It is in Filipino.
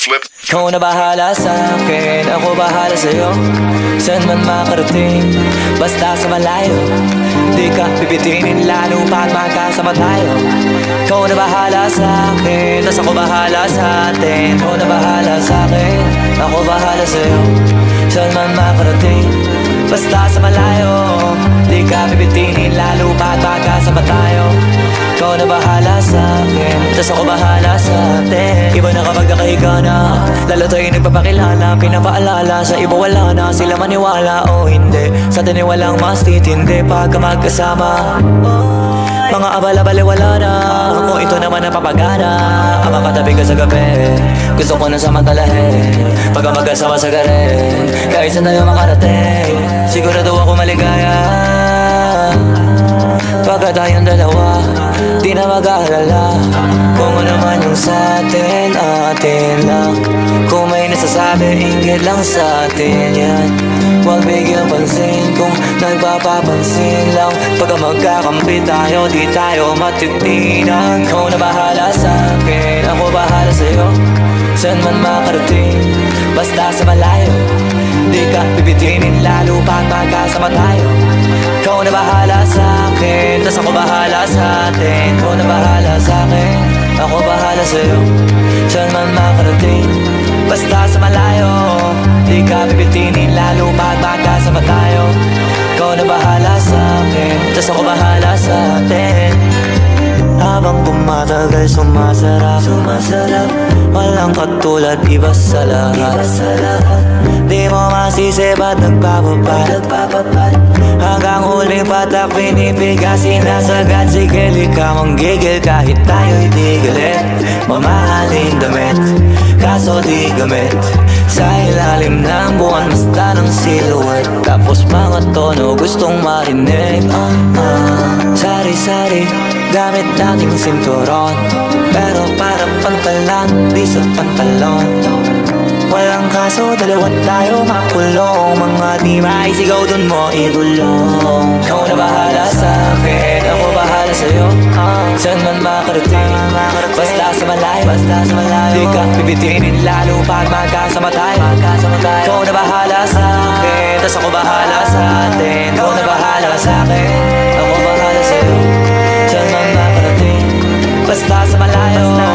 flip. Ikaw na bahala sa'kin, ako bahala sa'yo. Saan man makarating, basta sa malayo. Di ka pipitinin lalo pag magkasama tayo. Ikaw na bahala sa'kin, tas ako bahala sa'tin. Ikaw na bahala sa'kin, ako bahala sa'yo. Saan man makarating, basta sa malayo. Di ka pipitinin lalo pag magkasama tayo. Ikaw na bahala sa'kin, tas ako bahala sa'tin. Iba na kapag nakahiga na, lalo tayo nagpapakilala. Pinapaalala sa iba wala na, sila maniwala o hindi. Sa atin ay walang mas titindi pagka magkasama. Mga abala-bali wala na, kung ito naman ang papagana. Ang makatabi ka sa gabi, gusto ko na samantalahin. Pagka magkasama sa garin, kahit saan tayo makarating, sigurado ako maligaya. Pagka tayong dalawa, di na mag-aalala kung ano man yung sa'tin, atin lang. Kung may nasasabi, inggit lang sa'tin yan. Huwag bigyan pansin kung nagpapapansin lang. Pagka magkakampi tayo, di tayo matitinan. Ikaw na bahala sa'kin, ako bahala sa'yo. Saan man makarating, basta sa malayo. Di ka pipitinin lalo pag magkasama tayo. Ikaw na bahala sa'kin, tas ako bahala sa'tin. Ikaw na bahala sa'kin, ako bahala sa'yo. Saan man makarating, basta sa malayo. Di ka pipitinin lalo pag magkasama tayo. Ikaw na bahala sa'kin, tas ako bahala sa'tin. Habang tumatagal sumasarap, walang katulad, iba sa lahat. Di mo masisi ba't nagpapapad. Hanggang huling patak pinipiga, sinasagad. Sige lika manggigil kahit tayo'y di galit. Mamahaling damit, kaso di gamit. Sa ilalim ng buwan, basta ng silhouette. Tapos mga tono gustong marinig. Sari-sari, gamit nating sinturon. Pero para pantalan, di sa pantalon. Walang kaso, dalawa tayo makulong. Mga di maisigaw dun mo igulong. Ikaw na bahala sa'kin, ako bahala sa'yo. Saan man makarating, basta sa malayo. Di ka pipitinin lalo pag magkasama tayo. Ikaw na bahala sa'kin, tas ako bahala sa'tin. Ikaw na bahala sa'kin, ako bahala sa'yo. Saan man makarating, basta sa malayo.